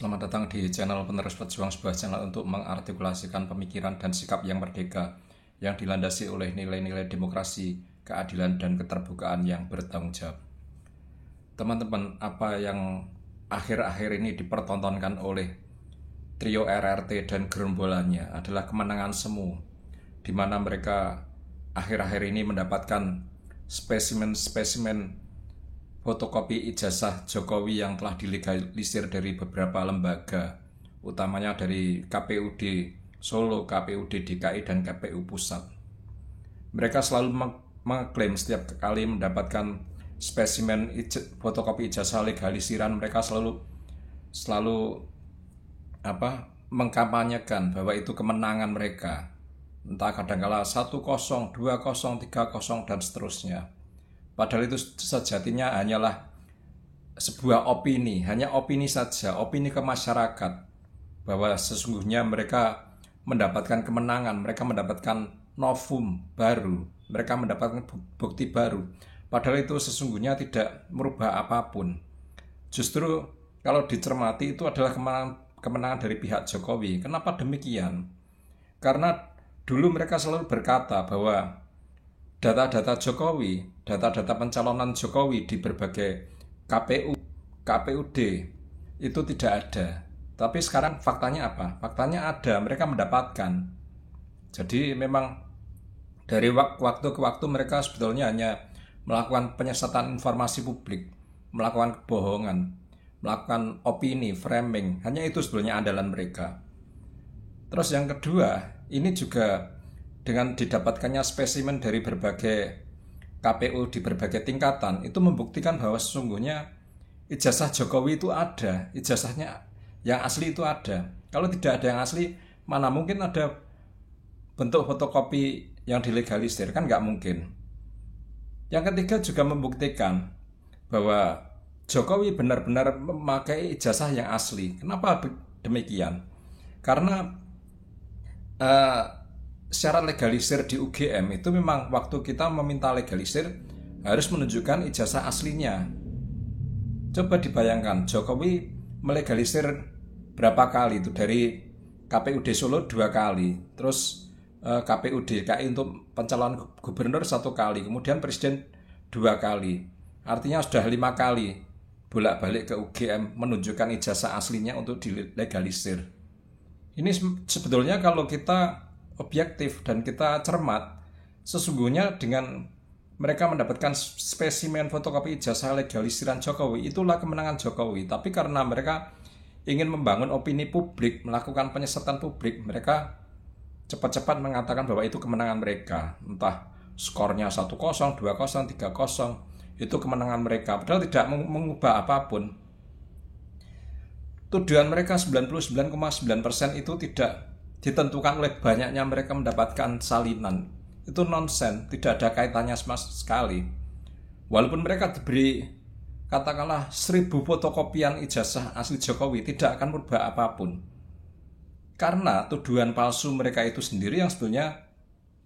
Selamat datang di channel Penerus Pejuang, sebuah channel untuk mengartikulasikan pemikiran dan sikap yang merdeka, yang dilandasi oleh nilai-nilai demokrasi, keadilan, dan keterbukaan yang bertanggung jawab. Teman-teman, apa yang akhir-akhir ini dipertontonkan oleh trio RRT dan gerombolannya adalah kemenangan semu, di mana mereka akhir-akhir ini mendapatkan spesimen-spesimen fotokopi ijazah Jokowi yang telah dilegalisir dari beberapa lembaga, utamanya dari KPUD Solo, KPUD DKI, dan KPU Pusat. Mereka selalu mengklaim setiap kali mendapatkan spesimen fotokopi ijazah legalisiran, mereka selalu mengkampanyekan bahwa itu kemenangan mereka. Entah kadangkala 1-0, 2-0, 3-0, dan seterusnya. Padahal itu sejatinya hanyalah sebuah opini, hanya opini saja, opini ke masyarakat, bahwa sesungguhnya mereka mendapatkan kemenangan, mereka mendapatkan novum baru, mereka mendapatkan bukti baru. Padahal itu sesungguhnya tidak merubah apapun. Justru kalau dicermati itu adalah kemenangan dari pihak Jokowi. Kenapa demikian? Karena dulu mereka selalu berkata bahwa data-data Jokowi, data-data pencalonan Jokowi di berbagai KPU, KPUD itu tidak ada. Tapi sekarang faktanya apa? Faktanya ada, mereka mendapatkan. Jadi memang dari waktu ke waktu mereka sebetulnya hanya melakukan penyesatan informasi publik, melakukan kebohongan, melakukan opini, framing. Hanya itu sebetulnya andalan mereka. Terus yang kedua, ini juga dengan didapatkannya spesimen dari berbagai KPU di berbagai tingkatan, itu membuktikan bahwa sesungguhnya ijazah Jokowi itu ada, ijazahnya yang asli itu ada. Kalau tidak ada yang asli, mana mungkin ada bentuk fotokopi yang dilegalisir, kan nggak mungkin. Yang ketiga juga membuktikan bahwa Jokowi benar-benar memakai ijazah yang asli. Kenapa demikian? Karena syarat legalisir di UGM itu memang waktu kita meminta legalisir harus menunjukkan ijazah aslinya. Coba dibayangkan, Jokowi melegalisir berapa kali itu? Dari KPUD Solo 2 kali, terus KPUD DKI untuk pencalonan gubernur 1 kali, kemudian presiden 2 kali. Artinya sudah 5 kali bolak-balik ke UGM menunjukkan ijazah aslinya untuk dilegalisir. Ini sebetulnya kalau kita objektif dan kita cermat, sesungguhnya dengan mereka mendapatkan spesimen fotokopi ijazah legalisiran Jokowi, itulah kemenangan Jokowi. Tapi karena mereka ingin membangun opini publik, melakukan penyesatan publik, mereka cepat-cepat mengatakan bahwa itu kemenangan mereka. Entah skornya 1-0, 2-0, 3-0, itu kemenangan mereka. Padahal tidak mengubah apapun. Tuduhan mereka 99,9% itu tidak ditentukan oleh banyaknya mereka mendapatkan salinan. Itu nonsen, tidak ada kaitannya sama sekali. Walaupun mereka diberi katakanlah 1000 fotokopian ijazah asli Jokowi, tidak akan merubah apapun. Karena tuduhan palsu mereka itu sendiri yang sebetulnya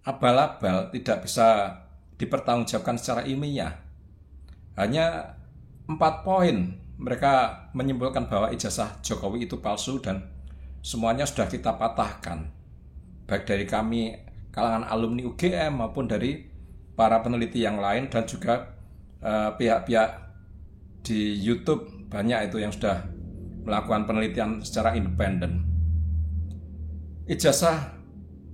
abal-abal, tidak bisa dipertanggungjawabkan secara ilmiah. Hanya 4 poin mereka menyimpulkan bahwa ijazah Jokowi itu palsu dan semuanya sudah kita patahkan, baik dari kami kalangan alumni UGM maupun dari para peneliti yang lain, dan juga pihak-pihak di YouTube banyak itu yang sudah melakukan penelitian secara independen. Ijazah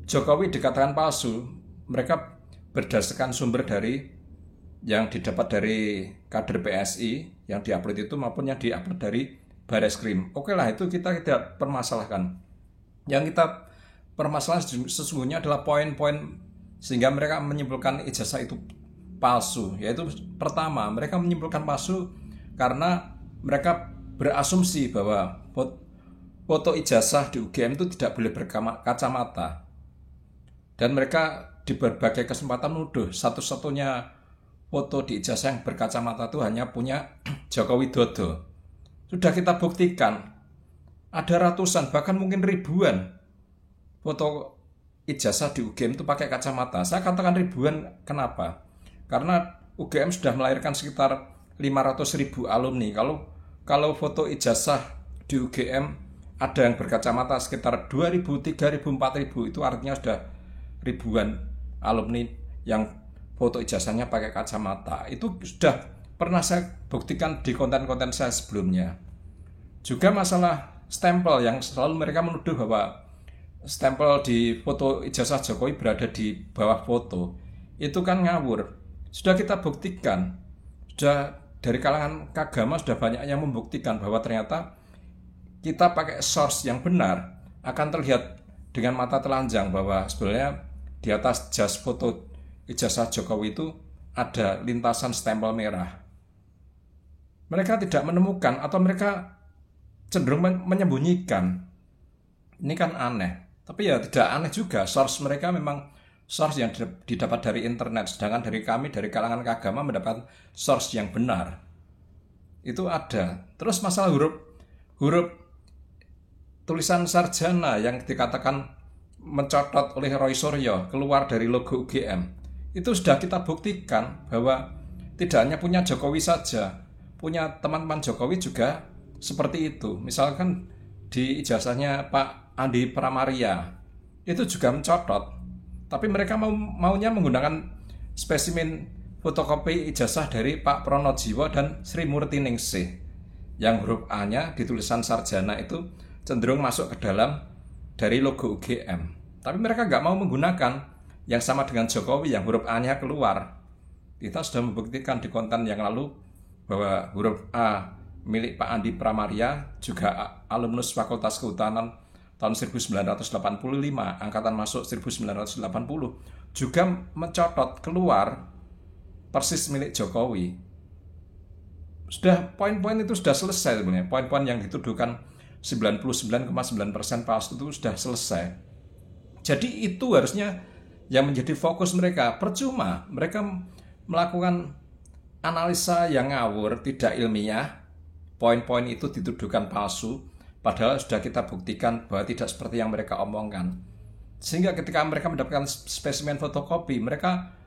Jokowi dikatakan palsu, mereka berdasarkan sumber dari yang didapat dari kader PSI yang diupload itu maupun yang diupload dari Bareskrim. Oke lah, itu kita tidak permasalahkan. Yang kita permasalahan sesungguhnya adalah poin-poin sehingga mereka menyimpulkan ijazah itu palsu. Yaitu pertama, mereka menyimpulkan palsu karena mereka berasumsi bahwa foto ijazah di UGM itu tidak boleh berkacamata. Dan mereka di berbagai kesempatan menuduh satu-satunya foto di ijazah yang berkacamata itu hanya punya Joko Widodo. Sudah kita buktikan, ada ratusan, bahkan mungkin ribuan foto ijazah di UGM itu pakai kacamata. Saya katakan ribuan, kenapa? Karena UGM sudah melahirkan sekitar 500.000 alumni. Kalau foto ijazah di UGM ada yang berkacamata sekitar 2.000, 3.000, 4.000, itu artinya sudah ribuan alumni yang foto ijazahnya pakai kacamata. Itu sudah pernah saya buktikan di konten-konten saya sebelumnya. Juga masalah stempel yang selalu mereka menuduh bahwa stempel di foto ijazah Jokowi berada di bawah foto. Itu kan ngawur. Sudah kita buktikan. Sudah dari kalangan Kagama sudah banyak yang membuktikan bahwa ternyata kita pakai source yang benar akan terlihat dengan mata telanjang bahwa sebenarnya di atas jas foto ijazah Jokowi itu ada lintasan stempel merah. Mereka tidak menemukan atau mereka cenderung menyembunyikan. Ini kan aneh. Tapi ya tidak aneh juga. Source mereka memang source yang didapat dari internet. Sedangkan dari kami, dari kalangan Kagama mendapat source yang benar. Itu ada. Terus masalah huruf tulisan sarjana yang dikatakan mencotot oleh Roy Suryo keluar dari logo UGM. Itu sudah kita buktikan bahwa tidak hanya punya Jokowi saja, punya teman-teman Jokowi juga seperti itu. Misalkan di ijazahnya Pak Andi Pramaria itu juga mencotot, tapi mereka maunya menggunakan spesimen fotokopi ijazah dari Pak Pronojiwo dan Sri Murti Ningsih yang huruf A-nya di tulisan sarjana itu cenderung masuk ke dalam dari logo UGM. Tapi mereka nggak mau menggunakan yang sama dengan Jokowi yang huruf A-nya keluar. Kita sudah membuktikan di konten yang lalu bahwa huruf A milik Pak Andi Pramaria, juga alumnus Fakultas Kehutanan tahun 1985, angkatan masuk 1980, juga mencotot keluar persis milik Jokowi. Sudah poin-poin itu sudah selesai sebenarnya. Poin-poin yang dituduhkan 99,9% palsu itu sudah selesai. Jadi itu harusnya yang menjadi fokus mereka. Percuma mereka melakukan analisa yang ngawur, tidak ilmiah. Poin-poin itu dituduhkan palsu, padahal sudah kita buktikan bahwa tidak seperti yang mereka omongkan. Sehingga ketika mereka mendapatkan spesimen fotokopi, mereka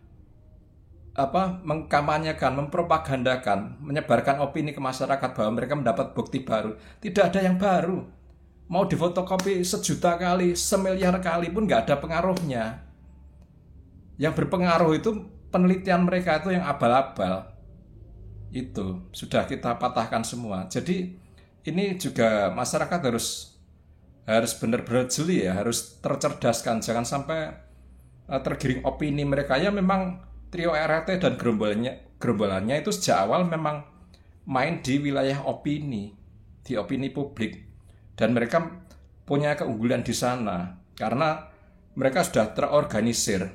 mengkampanyekan, mempropagandakan, menyebarkan opini ke masyarakat bahwa mereka mendapat bukti baru. Tidak ada yang baru. Mau difotokopi 1.000.000 kali, 1.000.000.000 kali pun nggak ada pengaruhnya. Yang berpengaruh itu penelitian mereka itu yang abal-abal. Itu sudah kita patahkan semua. Jadi ini juga masyarakat harus benar-benar jeli ya, harus tercerdaskan, jangan sampai tergiring opini mereka. Ya memang trio RRT dan gerombolannya itu sejak awal memang main di wilayah opini, di opini publik, dan mereka punya keunggulan di sana karena mereka sudah terorganisir.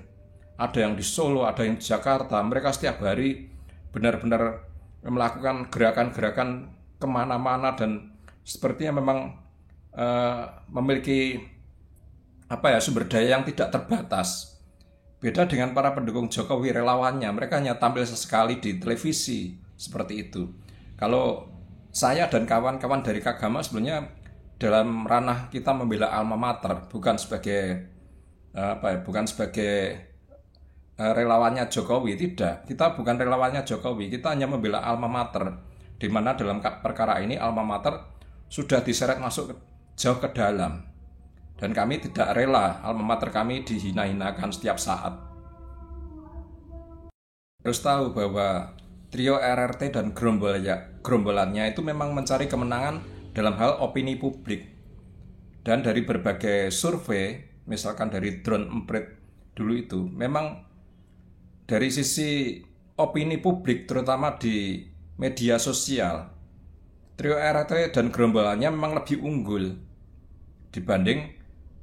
Ada yang di Solo, ada yang di Jakarta. Mereka setiap hari benar-benar melakukan gerakan-gerakan kemana-mana dan sepertinya memang memiliki sumber daya yang tidak terbatas. Beda dengan para pendukung Jokowi relawannya, mereka hanya tampil sesekali di televisi seperti itu. Kalau saya dan kawan-kawan dari Kagama sebenarnya dalam ranah kita membela alma mater, bukan sebagai relawannya Jokowi, tidak. Kita bukan relawannya Jokowi, kita hanya membela alma mater, di mana dalam perkara ini alma mater sudah diseret masuk jauh ke dalam. Dan kami tidak rela alma mater kami dihina-hinakan setiap saat. Harus tahu bahwa trio RRT dan gerombolannya itu memang mencari kemenangan dalam hal opini publik. Dan dari berbagai survei, misalkan dari Drone Emprit dulu itu, memang dari sisi opini publik terutama di media sosial, trio RRT dan gerombolannya memang lebih unggul dibanding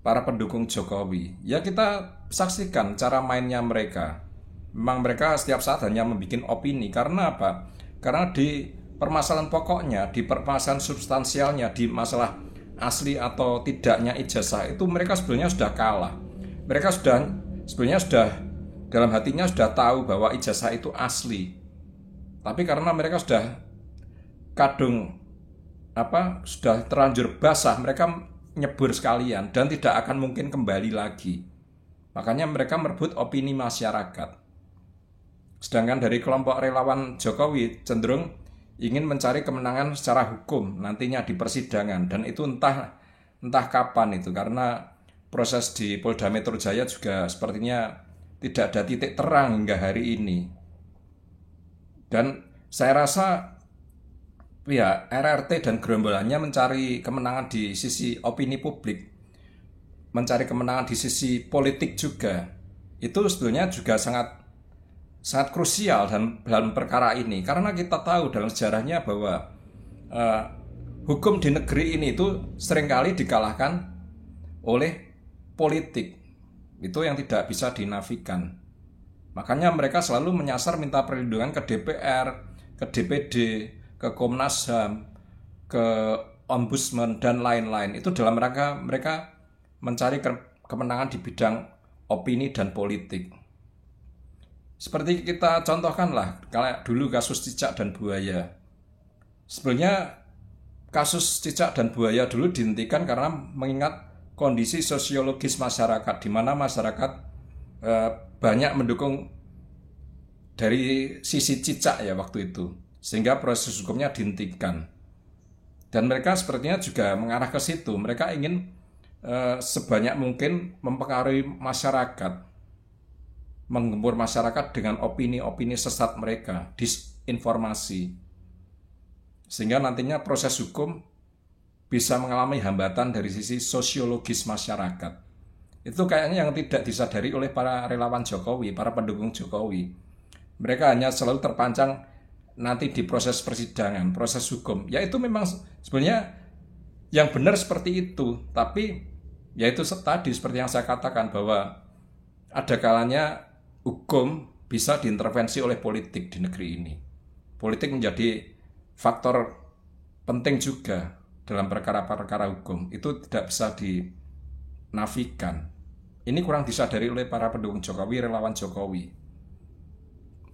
para pendukung Jokowi. Ya kita saksikan cara mainnya mereka. Memang mereka setiap saat hanya membuat opini. Karena apa? Karena di permasalahan pokoknya, di permasalahan substansialnya, di masalah asli atau tidaknya ijazah itu mereka sebenarnya sudah kalah. Mereka sebenarnya sudah dalam hatinya sudah tahu bahwa ijazah itu asli. Tapi karena mereka sudah sudah terlanjur basah, mereka nyebur sekalian dan tidak akan mungkin kembali lagi. Makanya mereka merebut opini masyarakat. Sedangkan dari kelompok relawan Jokowi cenderung ingin mencari kemenangan secara hukum nantinya di persidangan, dan itu entah kapan itu, karena proses di Polda Metro Jaya juga sepertinya tidak ada titik terang hingga hari ini. Dan saya rasa pihak RRT dan gerombolannya mencari kemenangan di sisi opini publik, mencari kemenangan di sisi politik juga. Itu sebetulnya juga sangat krusial dalam perkara ini, karena kita tahu dalam sejarahnya bahwa hukum di negeri ini itu seringkali dikalahkan oleh politik. Itu yang tidak bisa dinafikan. Makanya mereka selalu menyasar minta perlindungan ke DPR, ke DPD, ke Komnas HAM, ke Ombudsman, dan lain-lain. Itu dalam rangka mereka mencari kemenangan di bidang opini dan politik. Seperti kita contohkanlah, kalau dulu kasus cicak dan buaya. Sebenarnya kasus cicak dan buaya dulu dihentikan karena mengingat kondisi sosiologis masyarakat, di mana masyarakat banyak mendukung dari sisi cicak ya waktu itu, sehingga proses hukumnya dihentikan. Dan mereka sepertinya juga mengarah ke situ. Mereka ingin sebanyak mungkin mempengaruhi masyarakat, menggempur masyarakat dengan opini-opini sesat mereka, disinformasi, sehingga nantinya proses hukum bisa mengalami hambatan dari sisi sosiologis masyarakat. Itu kayaknya yang tidak disadari oleh para relawan Jokowi, para pendukung Jokowi. Mereka hanya selalu terpancang nanti di proses persidangan, proses hukum. Ya itu memang sebenarnya yang benar seperti itu. Tapi ya itu tadi seperti yang saya katakan, bahwa ada kalanya hukum bisa diintervensi oleh politik di negeri ini. Politik menjadi faktor penting juga dalam perkara-perkara hukum. Itu tidak bisa dinafikan. Ini kurang disadari oleh para pendukung Jokowi, relawan Jokowi.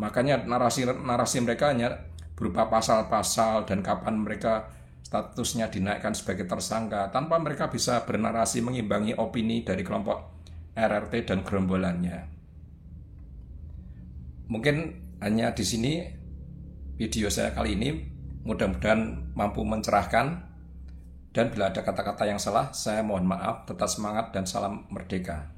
Makanya narasi mereka hanya berupa pasal-pasal dan kapan mereka statusnya dinaikkan sebagai tersangka, tanpa mereka bisa bernarasi mengimbangi opini dari kelompok RRT dan gerombolannya. Mungkin hanya di sini video saya kali ini, mudah-mudahan mampu mencerahkan. Dan bila ada kata-kata yang salah, saya mohon maaf. Tetap semangat dan salam merdeka.